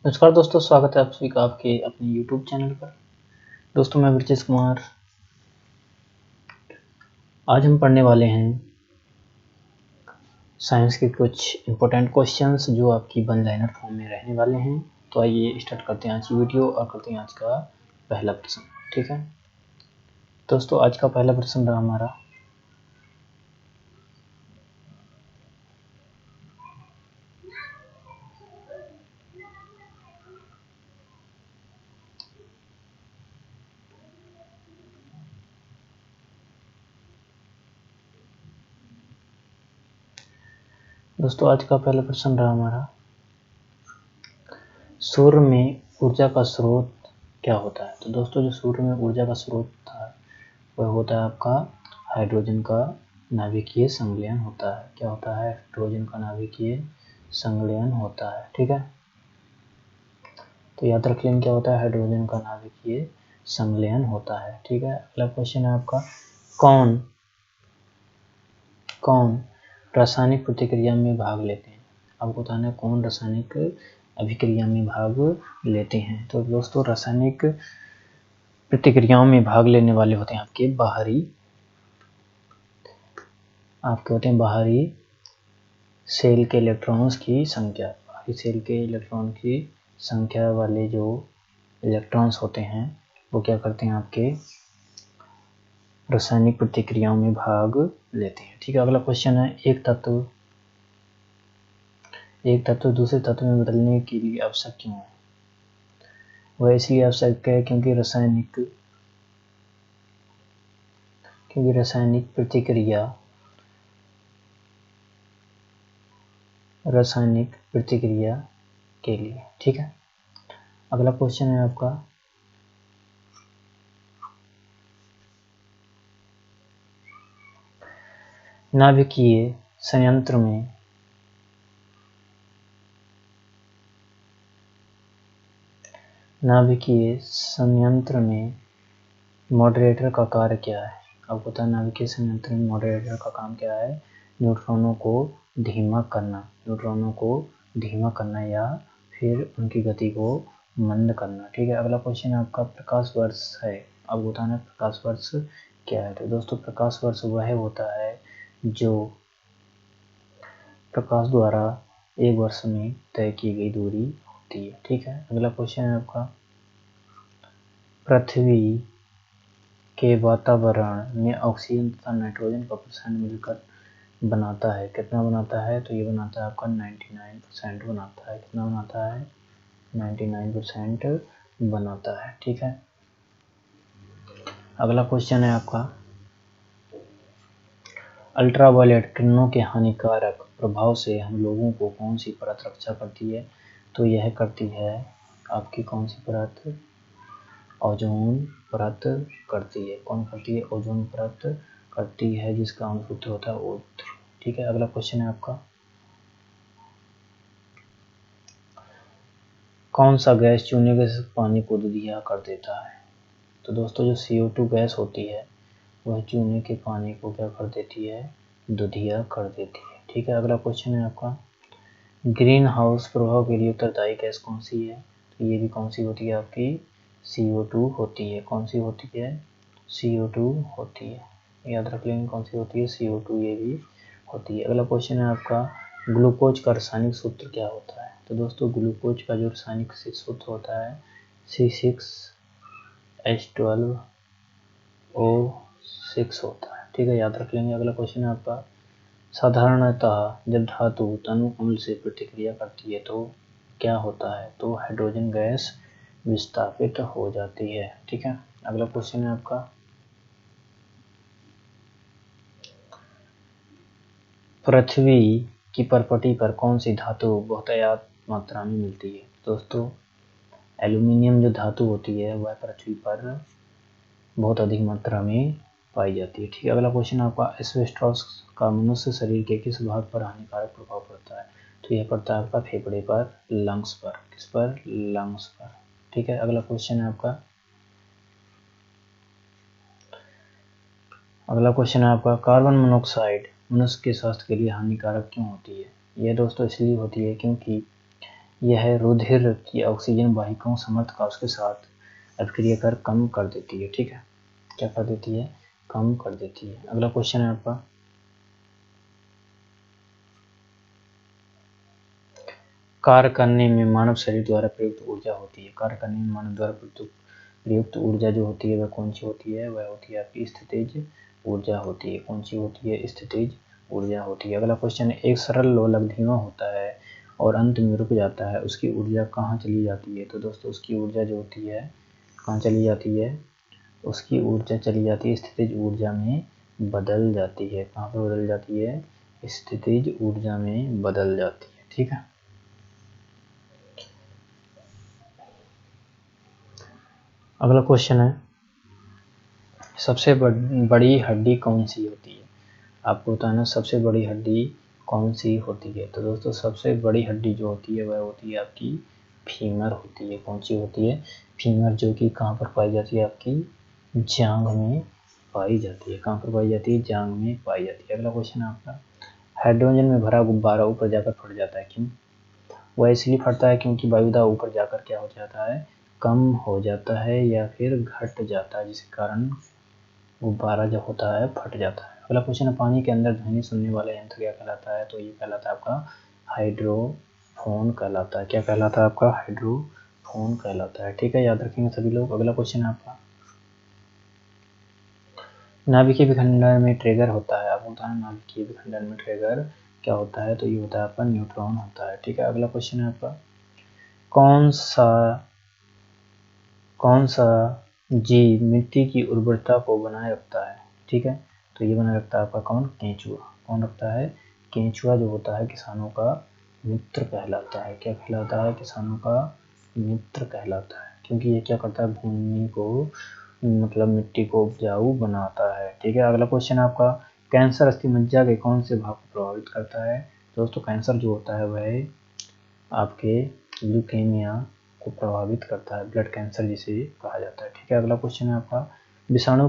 नमस्कार दोस्तों, स्वागत है आप सभी का आपके अपने YouTube चैनल पर। दोस्तों मैं ब्रजेश कुमार। आज हम पढ़ने वाले हैं साइंस के कुछ इम्पोर्टेंट क्वेश्चंस जो आपकी वन लाइनर फॉर्म में रहने वाले हैं। तो आइए स्टार्ट करते हैं आज की वीडियो और करते हैं आज का पहला प्रश्न। ठीक है दोस्तों, आज का पहला प्रश्न रहा हमारा, दोस्तों आज का पहला प्रश्न रहा हमारा, सूर्य में ऊर्जा का स्रोत क्या होता है। तो दोस्तों जो सूर्य में ऊर्जा का स्रोत था वह होता है आपका हाइड्रोजन का नाभिकीय संलयन होता है। क्या होता है? हाइड्रोजन का नाभिकीय संलयन होता है। ठीक है, तो याद रख लें क्या होता है? हाइड्रोजन का नाभिकीय संलयन होता है। ठीक है, अगला क्वेश्चन है आपका, कौन रासायनिक प्रतिक्रिया में भाग लेते हैं। आपको बताना है कौन रासायनिक अभिक्रिया में भाग लेते हैं। तो दोस्तों रासायनिक प्रतिक्रियाओं में भाग लेने वाले होते हैं आपके बाहरी सेल के इलेक्ट्रॉन्स की संख्या। बाहरी सेल के इलेक्ट्रॉन की संख्या वाले जो इलेक्ट्रॉन्स होते हैं वो क्या करते हैं? आपके रासायनिक प्रतिक्रियाओं में भाग लेते हैं। ठीक है, अगला क्वेश्चन है, एक तत्व दूसरे तत्व में बदलने के लिए आवश्यक क्यों है। वह इसलिए आवश्यक है क्योंकि रासायनिक प्रतिक्रिया के लिए। ठीक है, अगला क्वेश्चन है आपका, नाभिकीय संयंत्र में मॉडरेटर का कार्य क्या है। आपको पता है नाभिकीय संयंत्र में मॉडरेटर का काम क्या है? न्यूट्रॉनों को धीमा करना या फिर उनकी गति को मंद करना। ठीक है, अगला क्वेश्चन है आपका, प्रकाश वर्ष है। आपको बताना है प्रकाश वर्ष क्या है। तो दोस्तों प्रकाश वर्ष वह होता है जो प्रकाश द्वारा एक वर्ष में तय की गई दूरी होती है। ठीक है, अगला क्वेश्चन है आपका, पृथ्वी के वातावरण में ऑक्सीजन तथा नाइट्रोजन का परसेंट मिलकर बनाता है। कितना बनाता है? तो ये बनाता है आपका 99% बनाता है। कितना बनाता है? 99% बनाता है। ठीक है, अगला क्वेश्चन है आपका, अल्ट्रावायलेट किरणों के हानिकारक प्रभाव से हम लोगों को कौन सी परत रक्षा करती है। तो यह करती है आपकी कौन सी परत? ओजोन परत करती है। कौन करती है? ओजोन परत करती है, जिसका सूत्र होता है O3। ठीक है, अगला क्वेश्चन है आपका, कौन सा गैस चूने के पानी को दुधिया कर देता है। तो दोस्तों जो CO2 गैस होती है वह चूने के पानी को क्या कर देती है? दुधिया कर देती है। ठीक है, अगला क्वेश्चन है आपका, ग्रीन हाउस प्रभाव के लिए उत्तरदायी गैस कौन सी है। तो ये भी कौन सी होती है? आपकी CO2 होती है। कौन सी होती है? CO2 होती है। याद रख लेंगे कौन सी होती है? CO2 ये भी होती है। अगला क्वेश्चन है आपका, ग्लूकोज का रासायनिक सूत्र क्या होता है। तो दोस्तों ग्लूकोज का जो रासायनिक सूत्र होता है C6H12O6 होता है। ठीक है, याद रख लेंगे। अगला क्वेश्चन है आपका, साधारणतः जब धातु तनु अम्ल से प्रतिक्रिया करती है तो क्या होता है? तो हाइड्रोजन गैस विस्थापित हो जाती है। ठीक है, अगला क्वेश्चन है आपका, पृथ्वी की परपटी पर कौन सी धातु बहुतायत मात्रा में मिलती है। दोस्तों एल्यूमिनियम जो धातु होती है वह पृथ्वी पर बहुत अधिक मात्रा में पाई जाती है। ठीक है, अगला क्वेश्चन आपका, एस्बेस्टॉस का मनुष्य शरीर के किस भाग पर हानिकारक प्रभाव पड़ता है। तो यह पड़ता है आपका फेफड़े पर, लंग्स पर। किस पर? लंग्स पर। ठीक है, अगला क्वेश्चन है आपका, कार्बन मोनोऑक्साइड मनुष्य के स्वास्थ्य के लिए हानिकारक क्यों होती है। यह दोस्तों इसलिए होती है क्योंकि यह रुधिर की ऑक्सीजन वाहिकाओं समर्थ कोश के साथ अभिक्रिया कर कम कर देती है। ठीक है, क्या कर देती है? कम कर देती है। अगला क्वेश्चन है आपका, कार्य करने में मानव शरीर द्वारा प्रयुक्त ऊर्जा होती है। कार्य करने में मानव द्वारा प्रयुक्त ऊर्जा जो होती है वह कौन सी होती है? वह होती है आपकी स्थितिज ऊर्जा होती है। कौन सी होती है? स्थितिज ऊर्जा होती है। अगला क्वेश्चन है, एक सरल लोलक धीमा होता है और अंत में रुक जाता है, उसकी ऊर्जा कहाँ चली जाती है? तो दोस्तों उसकी ऊर्जा जो होती है कहाँ चली जाती है? उसकी ऊर्जा चली जाती है स्थितिज ऊर्जा में बदल जाती है। कहाँ पर बदल जाती है? स्थितिज ऊर्जा में बदल जाती है। ठीक है, अगला क्वेश्चन है, सबसे बड़ी हड्डी कौन सी होती है? आपको बताना सबसे बड़ी हड्डी कौन सी होती है। तो दोस्तों सबसे बड़ी हड्डी जो होती है वह होती है आपकी फीमर होती है। कौन सी होती है? फीमर, जो कि कहाँ पर पाई जाती है? आपकी जांघ में पाई जाती है। कहाँ पर पाई जाती है? जांघ में पाई जाती है। अगला क्वेश्चन है आपका, हाइड्रोजन में भरा गुब्बारा ऊपर जाकर फट जाता है, क्यों? वह इसलिए फटता है क्योंकि वायुदाब ऊपर जाकर क्या हो जाता है? कम हो जाता है या फिर घट जाता है, जिसके कारण गुब्बारा जो होता है फट जाता है। अगला क्वेश्चन है, पानी के अंदर ध्वनि सुनने वाला यंत्र क्या कहलाता है? तो ये कहलाता है आपका हाइड्रोफोन कहलाता है। क्या कहलाता है? आपका हाइड्रोफोन कहलाता है। ठीक है, याद रखेंगे सभी लोग। अगला क्वेश्चन है आपका, नाभिकीय विखंडन में ट्रिगर होता है। आपको बताना नाभिकीय विखंडन में ट्रिगर क्या होता है? तो ये होता है आपका न्यूट्रॉन होता है। ठीक है, अगला क्वेश्चन है आपका, कौन सा जीव मिट्टी की उर्वरता को बनाए रखता है? ठीक है, तो ये बनाए रखता है आपका कौन? केंचुआ। कौन रखता है? केंचुआ जो होता है किसानों का मित्र कहलाता है। क्या कहलाता है? किसानों का मित्र कहलाता है, क्योंकि ये क्या करता है? भूमि को मतलब मिट्टी को उपजाऊ बनाता है। ठीक है, अगला क्वेश्चन आपका, कैंसर अस्थिमज्जा के कौन से भाग को प्रभावित करता है? दोस्तों कैंसर जो होता है वह आपके ल्यूकेमिया को प्रभावित करता है, ब्लड कैंसर जिसे कहा जाता है। ठीक है, अगला क्वेश्चन है आपका, विषाणु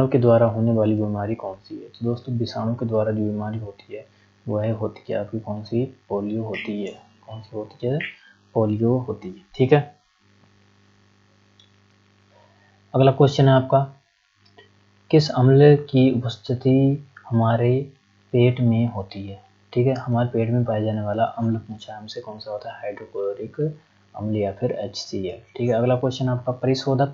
के द्वारा होने वाली बीमारी कौन सी है? तो दोस्तों विषाणु के द्वारा जो बीमारी होती है वह होती है आपकी कौन सी? पोलियो होती है। कौन सी होती है? पोलियो होती है। ठीक है, अगला क्वेश्चन है आपका, किस अम्ल की उपस्थिति हमारे पेट में होती है? ठीक है, हमारे पेट में पाया जाने वाला अम्ल पूछा है हमसे, कौन सा होता है? हाइड्रोक्लोरिक अम्ल या फिर HCl। ठीक है, अगला क्वेश्चन आपका, परिशोधक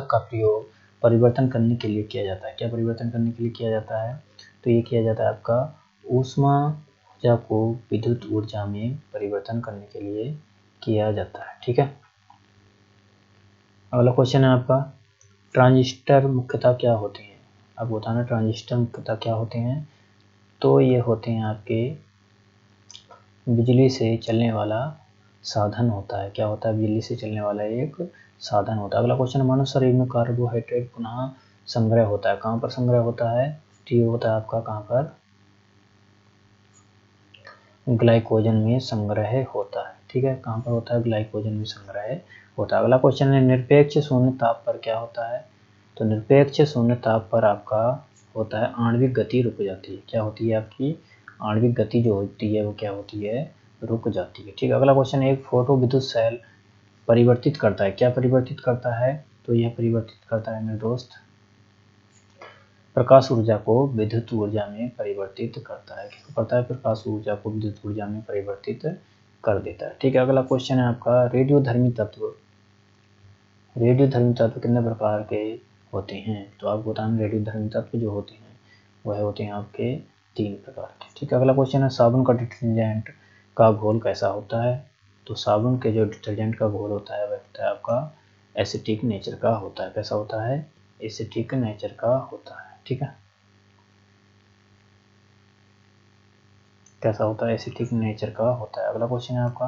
का प्रयोग परिवर्तन करने के लिए किया जाता है। क्या परिवर्तन करने के लिए किया जाता है? तो ये किया जाता है आपका ऊष्मा ऊर्जा को विद्युत ऊर्जा में परिवर्तन करने के लिए किया जाता है। ठीक है, अगला क्वेश्चन है आपका, ट्रांजिस्टर मुख्यतः क्या होते हैं? आप बताना ट्रांजिस्टर मुख्यतः क्या होते हैं? तो ये होते हैं आपके बिजली से चलने वाला साधन होता है। क्या होता है? बिजली से चलने वाला एक साधन होता है। अगला क्वेश्चन, मानव शरीर में कार्बोहाइड्रेट पुनः संग्रह होता है। कहाँ पर संग्रह होता है? तो ये होता है आपका कहाँ पर? ग्लाइकोजन में संग्रह होता है। ठीक है, कहाँ पर होता है? ग्लाइकोजन में संग्रह होता है। अगला क्वेश्चन है, निरपेक्ष शून्य ताप पर क्या होता है? तो निरपेक्ष शून्य ताप पर आपका होता है आणविक गति रुक जाती है। क्या होती है? आपकी आणविक गति जो होती है वो क्या होती है? रुक जाती है। ठीक है, अगला क्वेश्चन है, एक फोटो विद्युत सेल परिवर्तित करता है। क्या परिवर्तित करता है? तो यह परिवर्तित करता है मेरे दोस्त प्रकाश ऊर्जा को विद्युत ऊर्जा में परिवर्तित करता है। क्या करता है? प्रकाश ऊर्जा को विद्युत ऊर्जा में परिवर्तित कर देता है। ठीक है, अगला क्वेश्चन है आपका, रेडियोधर्मी तत्व कितने प्रकार के होते हैं? तो आपको बताना रेडियोधर्मी तत्व जो होते हैं वह होते हैं आपके 3 प्रकार के। ठीक है, अगला क्वेश्चन है, साबुन का डिटर्जेंट का घोल कैसा होता है? तो साबुन के जो डिटर्जेंट का घोल होता है वह होता है आपका एसिटिक नेचर का होता है। कैसा होता है? एसिटिक नेचर का होता है। ठीक है, कैसा होता है? एसिटिक नेचर का होता है। अगला क्वेश्चन है आपका,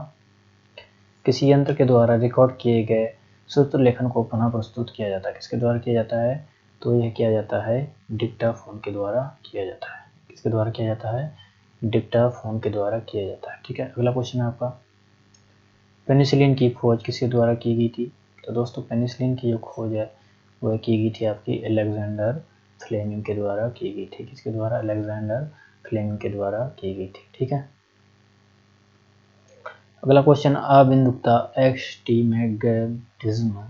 किसी यंत्र के द्वारा रिकॉर्ड किए गए सूत्र लेखन को पुनः प्रस्तुत किया जाता है। किसके द्वारा किया जाता है? तो यह किया जाता है डिक्टाफोन के द्वारा किया जाता है। किसके द्वारा किया जाता है? डिक्टाफोन के द्वारा किया जाता है। ठीक है, अगला क्वेश्चन है आपका, पेनिसिलिन की खोज किसके द्वारा की गई थी? तो दोस्तों पेनिसिलिन की जो खोज है वह की गई थी आपकी अलेक्जेंडर फ्लेमिंग के द्वारा की गई थी। किसके द्वारा? अलेक्जेंडर फ्लेमिंग के द्वारा की गई थी। ठीक है। अगला क्वेश्चन, अबिंदुकता एस्टिमेगमेटिज्म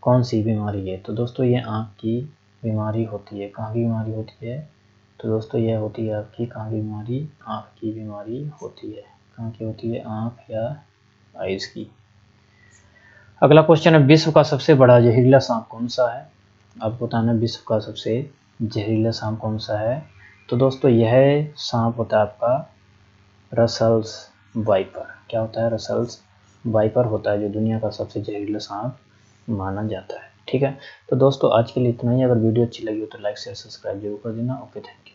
कौन सी बीमारी है? तो दोस्तों ये आँख की बीमारी होती है। कहाँ की बीमारी होती है? तो दोस्तों यह होती है आपकी कहाँ की बीमारी? आँख की बीमारी होती है। कहाँ की होती है? आँख या आइज की। अगला क्वेश्चन है, विश्व का सबसे बड़ा जहरीला सांप कौन सा है? आपको बताना विश्व का सबसे जहरीला सांप कौन सा है? तो दोस्तों यह सांप होता है आपका रसल्स वाइपर। क्या होता है? रसल्स वाइपर होता है, जो दुनिया का सबसे जहरीला सांप माना जाता है। ठीक है। तो दोस्तों आज के लिए इतना ही। अगर वीडियो अच्छी लगी हो तो लाइक शेयर सब्सक्राइब जरूर कर देना। Okay, thank you.